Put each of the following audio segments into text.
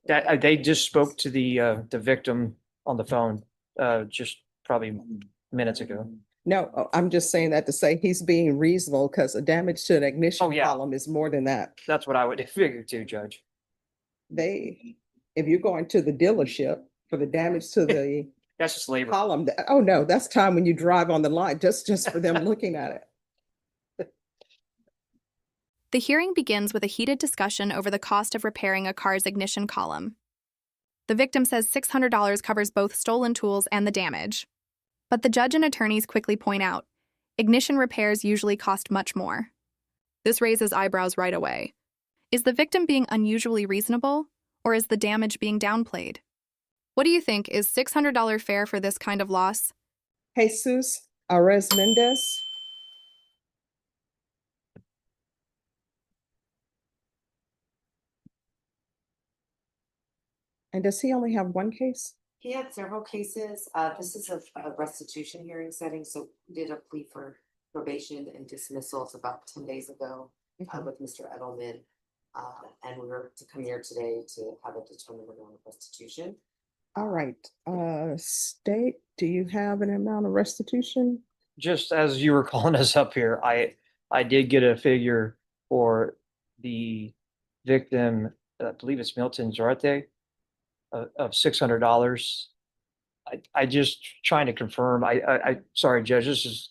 That they just spoke to the victim on the phone just probably minutes ago. No, I'm just saying that to say he's being reasonable because the damage to an Oh, ignition yeah. column is more than that. That's what I would figure too, Judge. If you're going to the dealership for the damage to the That's just labor. column, oh no, that's time when you drive on the line, just for them looking at it. The hearing begins with a heated discussion over the cost of repairing a car's ignition column. The victim says $600 covers both stolen tools and the damage. But the judge and attorneys quickly point out, ignition repairs usually cost much more. This raises eyebrows right away. Is the victim being unusually reasonable, or is the damage being downplayed? What do you think? Is $600 fair for this kind of loss? Jesus, Arez Mendes. And does he only have one case? He had several cases. This is a restitution hearing setting, so we did a plea for probation and dismissals about 10 days ago with Mr. Edelman. And we were to come here today to have a determination on restitution. All right. State, do you have an amount of restitution? Just as you were calling us up here, I did get a figure for the victim, I believe it's Milton Zorate, of $600. I just trying to confirm. I sorry, Judge, this is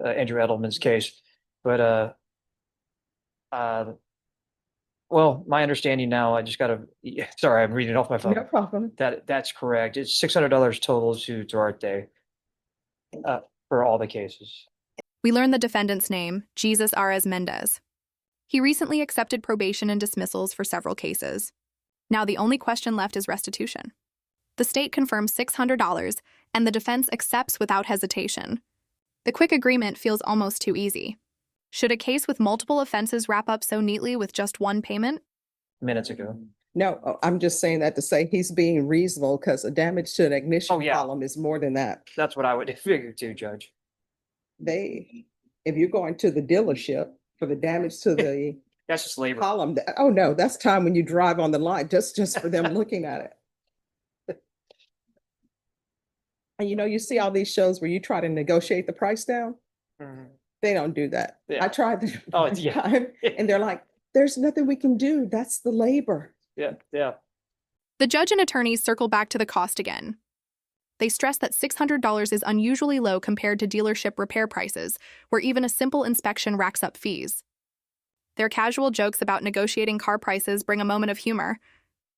Andrew Edelman's case, but well, my understanding now, I just got to. Sorry, I'm reading off my phone. No problem. That's correct. It's $600 total to Duarte for all the cases. We learn the defendant's name, Jesus Arez Mendes. He recently accepted probation and dismissals for several cases. Now the only question left is restitution. The state confirms $600, and the defense accepts without hesitation. The quick agreement feels almost too easy. Should a case with multiple offenses wrap up so neatly with just one payment? Minutes ago. No, I'm just saying that to say he's being reasonable because the damage to an ignition column is more than that. That's what I would figure too, Judge. If you're going to the dealership for the damage to the That's just labor. column, oh no, that's time when you drive on the line, just for them looking at it. And you see all these shows where you try to negotiate the price down. They don't do that. Yeah. I tried the Oh, yeah. time, and they're like, there's nothing we can do. That's the labor. Yeah. The judge and attorneys circle back to the cost again. They stress that $600 is unusually low compared to dealership repair prices, where even a simple inspection racks up fees. Their casual jokes about negotiating car prices bring a moment of humor,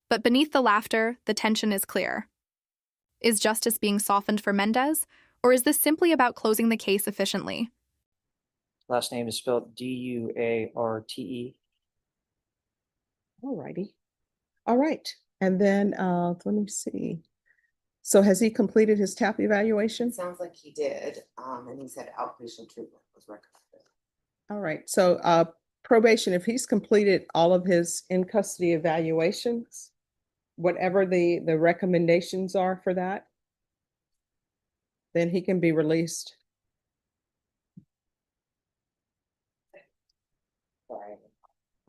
but beneath the laughter, the tension is clear. Is justice being softened for Mendes, or is this simply about closing the case efficiently? Last name is spelled Duarte. All righty. All right. And then let me see. So has he completed his TAP evaluation? It sounds like he did. And he said outpatient treatment was recommended. All right. So probation, if he's completed all of his in custody evaluations, whatever the recommendations are for that, then he can be released.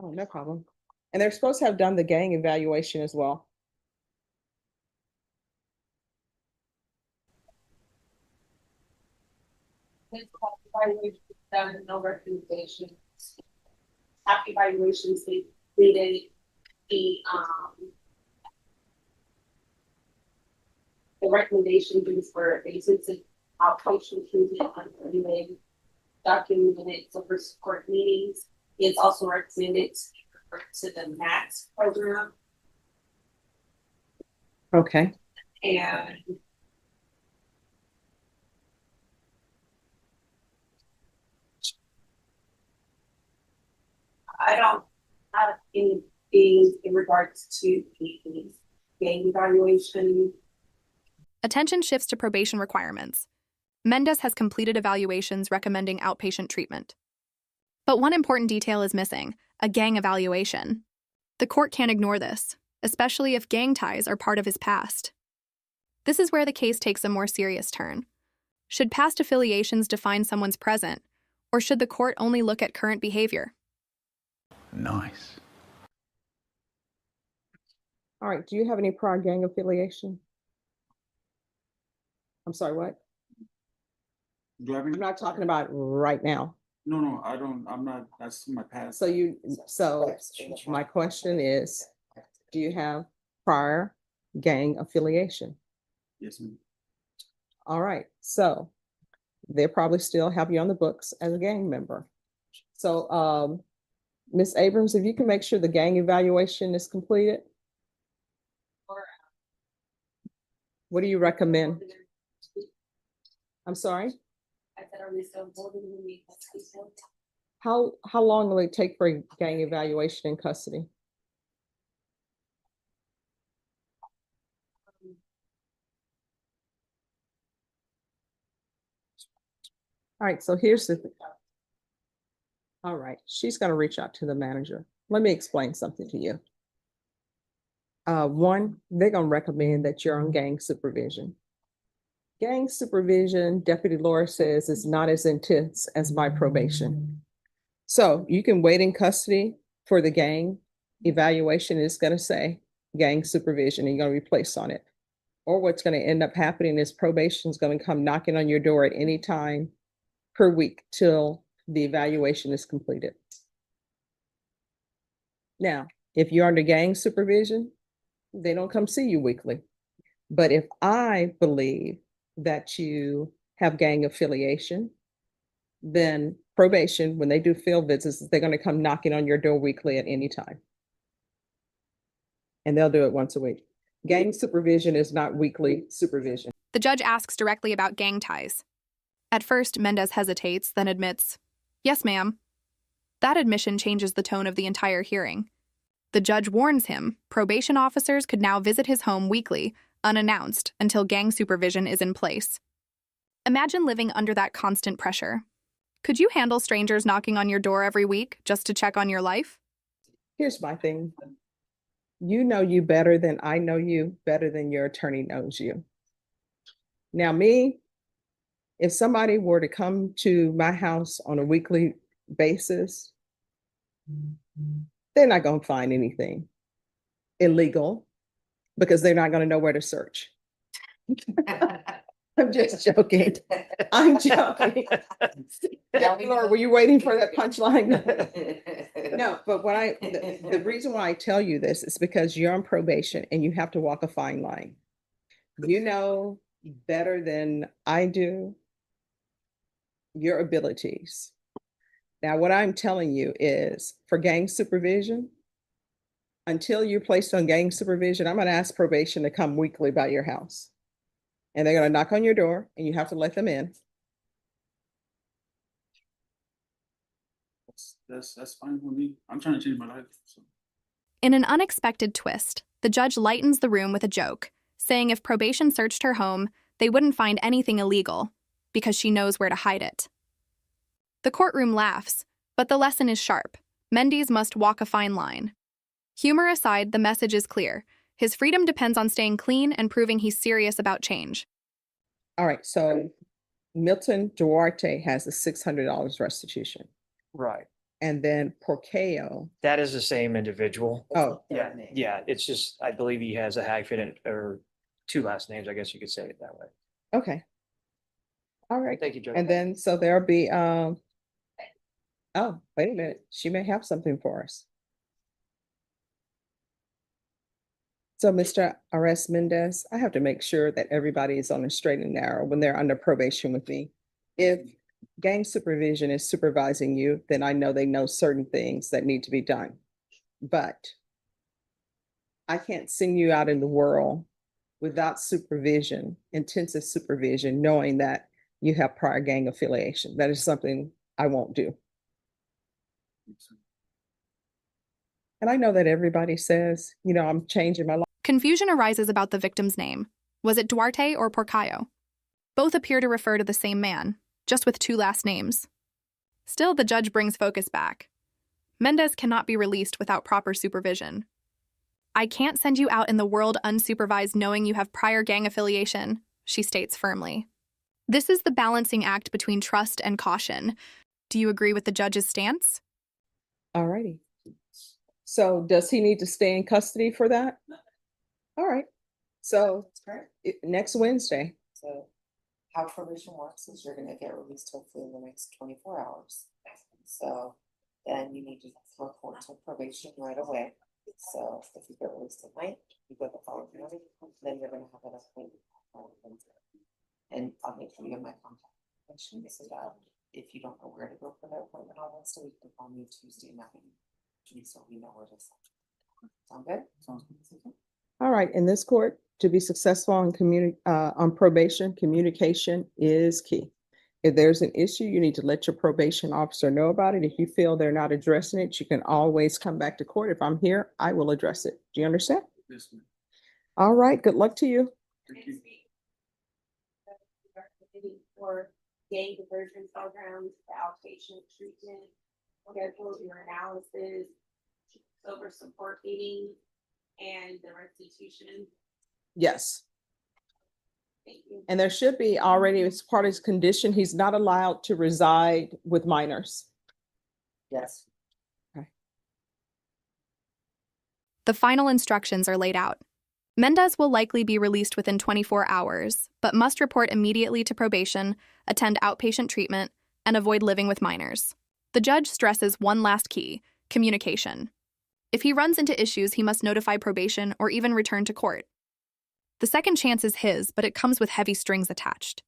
Oh, no problem. And they're supposed to have done the gang evaluation as well. No recommendations. After evaluations, they completed the recommendations were basis of outpatient treatment under document minutes of first court meetings. It's also recommended to the MATS program. Okay. And I don't have anything in regards to the gang evaluation. Attention shifts to probation requirements. Mendes has completed evaluations recommending outpatient treatment. But one important detail is missing, a gang evaluation. The court can't ignore this, especially if gang ties are part of his past. This is where the case takes a more serious turn. Should past affiliations define someone's present, or should the court only look at current behavior? Nice. All right, do you have any prior gang affiliation? I'm sorry, what? Do I have I'm any? not talking about right now. No, I don't, I'm not, that's my past. So my question is, do you have prior gang affiliation? Yes, ma'am. All right, so they probably still have you on the books as a gang member. So, Ms. Abrams, if you can make sure the gang evaluation is completed, what do you recommend? I'm sorry? I said, are we still holding the meeting? How long will it take for a gang evaluation in custody? All right, so here's the. All right, she's gonna reach out to the manager. Let me explain something to you. One, they're gonna recommend that you're on gang supervision. Gang supervision, Deputy Laura says, is not as intense as my probation. So you can wait in custody for the gang evaluation. Is gonna say gang supervision, and you're gonna be placed on it. Or what's gonna end up happening is probation is gonna come knocking on your door at any time per week till the evaluation is completed. Now, if you're under gang supervision, they don't come see you weekly. But if I believe that you have gang affiliation, then probation, when they do field visits, they're going to come knocking on your door weekly at any time. And they'll do it once a week. Gang supervision is not weekly supervision. The judge asks directly about gang ties. At first, Mendes hesitates, then admits, "Yes, ma'am." That admission changes the tone of the entire hearing. The judge warns him probation officers could now visit his home weekly, unannounced, until gang supervision is in place. Imagine living under that constant pressure. Could you handle strangers knocking on your door every week just to check on your life? Here's my thing. You know you better than I know you, better than your attorney knows you. Now, me, if somebody were to come to my house on a weekly basis, they're not going to find anything illegal because they're not going to know where to search. I'm just joking. I'm joking. Laura, were you waiting for that punchline? No, but the reason why I tell you this is because you're on probation and you have to walk a fine line. You know better than I do your abilities. Now, what I'm telling you is for gang supervision, until you're placed on gang supervision, I'm going to ask probation to come weekly by your house. And they're going to knock on your door and you have to let them in. That's fine with me. I'm trying to change my life. So. In an unexpected twist, the judge lightens the room with a joke, saying if probation searched her home, they wouldn't find anything illegal because she knows where to hide it. The courtroom laughs, but the lesson is sharp. Mendes must walk a fine line. Humor aside, the message is clear. His freedom depends on staying clean and proving he's serious about change. All right, so Milton Duarte has a $600 restitution. Right. And then Porcayo. That is the same individual. Oh, Yeah, it's just, I believe he has a Hagford or two last names, I guess you could say it that way. okay. All right. Thank you, Judge. And then, so there'll be, oh, wait a minute. She may have something for us. So, Mr. Arez Mendes, I have to make sure that everybody is on a straight and narrow when they're under probation with me. If gang supervision is supervising you, then I know they know certain things that need to be done. But I can't send you out in the world without supervision, intensive supervision, knowing that you have prior gang affiliation. That is something I won't do. And I know that everybody says, you know, I'm changing my life. Confusion arises about the victim's name. Was it Duarte or Porcayo? Both appear to refer to the same man, just with two last names. Still, the judge brings focus back. Mendes cannot be released without proper supervision. "I can't send you out in the world unsupervised knowing you have prior gang affiliation," she states firmly. This is the balancing act between trust and caution. Do you agree with the judge's stance? All righty. So does he need to stay in custody for that? All right. So That's correct. next Wednesday. So how probation works is you're gonna get released hopefully in the next 24 hours. So then you need to report to probation right away. So if you get released tonight, you go the following morning, then you're gonna have an appointment. And I'll make sure you have my contact information so that if you don't know where to go for that appointment on Wednesday, you can call me Tuesday night. So we know where to send. Sound good? Sounds good. All right, in this court, to be successful on probation, communication is key. If there's an issue, you need to let your probation officer know about it. If you feel they're not addressing it, you can always come back to court. If I'm here, I will address it. Do you understand? Yes, ma'am. All right, good luck to you. Thank you. For gang diversion programs, the outpatient treatment, schedule your analysis, over support meetings, and the restitution. Yes. Thank you. And there should be already, as part of his condition, he's not allowed to reside with minors. Yes. The final instructions are laid out. Mendes will likely be released within 24 hours, but must report immediately to probation, attend outpatient treatment, and avoid living with minors. The judge stresses one last key: communication. If he runs into issues, he must notify probation or even return to court. The second chance is his, but it comes with heavy strings attached.